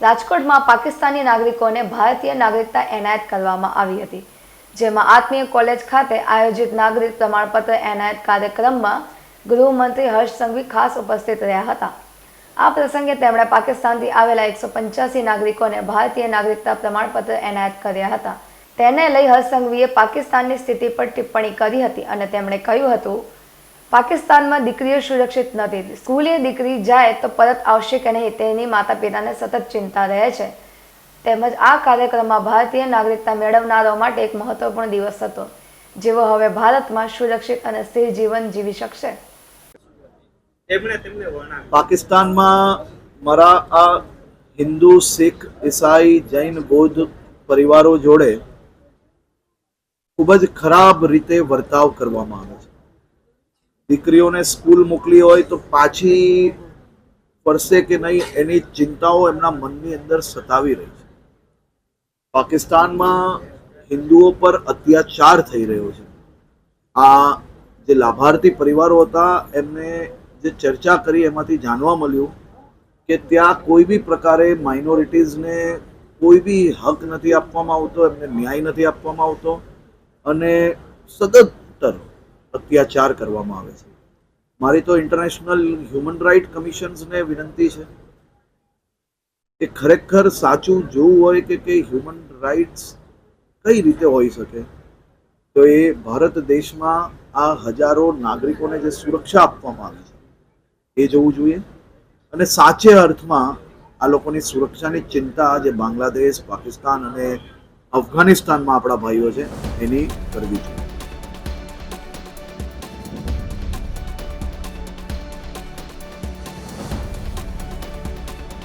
રાજકોટમાં પાકિસ્તાની નાગરિકોને ભારતીય નાગરિકતા એનાયત કરવામાં આવી હતી, જેમાં આત્મીય કોલેજ ખાતે આયોજિત નાગરિક પ્રમાણપત્ર એનાયત કાર્યક્રમમાં ગૃહમંત્રી હર્ષ સંઘવી ખાસ ઉપસ્થિત રહ્યા હતા। આ પ્રસંગે તેમણે પાકિસ્તાનથી આવેલા 185 નાગરિકોને ભારતીય નાગરિકતા પ્રમાણપત્ર એનાયત કર્યા હતા। તેને લઈ હર્ષ સંઘવીએ પાકિસ્તાનની સ્થિતિ પર ટિપ્પણી કરી હતી અને તેમણે કહ્યું હતું, પાકિસ્તાનમાં દીકરીઓ સુરક્ષિત નથી। સ્કૂલે દીકરી જાય તો પરત આવશે કે નહીં તેની માતા પિતાને સતત ચિંતા રહે છે। તેમજ આ કાર્યક્રમમાં ભારતીય નાગરિકતા મેળવનારાઓ માટે એક મહત્વપૂર્ણ દિવસ હતો, જેઓ હવે ભારતમાં સુરક્ષિત અને સ્થિર જીવન જીવી શકશે। પાકિસ્તાનમાં મારા આ હિન્દુ, શીખ, ઈસાઈ, જૈન, બૌદ્ધ પરિવારો જોડે ખૂબ જ ખરાબ રીતે વર્તાવ કરવામાં આવે છે। દીકરીઓને સ્કૂલ મોકલી હોય તો પાછી ફરશે કે નહીં એની ચિંતાઓ એમના મનની અંદર સતાવી રહી છે। પાકિસ્તાનમાં હિન્દુઓ પર અત્યાચાર થઈ રહ્યો છે। આ જે લાભાર્થી પરિવારો હતા એમને જે ચર્ચા કરી એમાંથી જાણવા મળ્યું કે ત્યાં કોઈ બી પ્રકારે માઇનોરિટીઝને કોઈ બી હક નથી આપવામાં આવતો, એમને ન્યાય નથી આપવામાં આવતો અને સતત અત્યાચાર કરવામાં આવે છે। મારી તો ઇન્ટરનેશનલ હ્યુમન રાઇટ કમિશન્સને વિનંતી છે કે ખરેખર સાચું જોવું હોય કે હ્યુમન રાઇટ્સ કઈ રીતે હોઈ શકે તો એ ભારત દેશમાં આ હજારો નાગરિકોને જે સુરક્ષા આપવામાં આવી છે એ જોવું જોઈએ અને સાચે અર્થમાં આ લોકોની સુરક્ષાની ચિંતા જે બાંગ્લાદેશ, પાકિસ્તાન અને અફઘાનિસ્તાનમાં આપણા ભાઈઓ છે એની કરવી જોઈએ।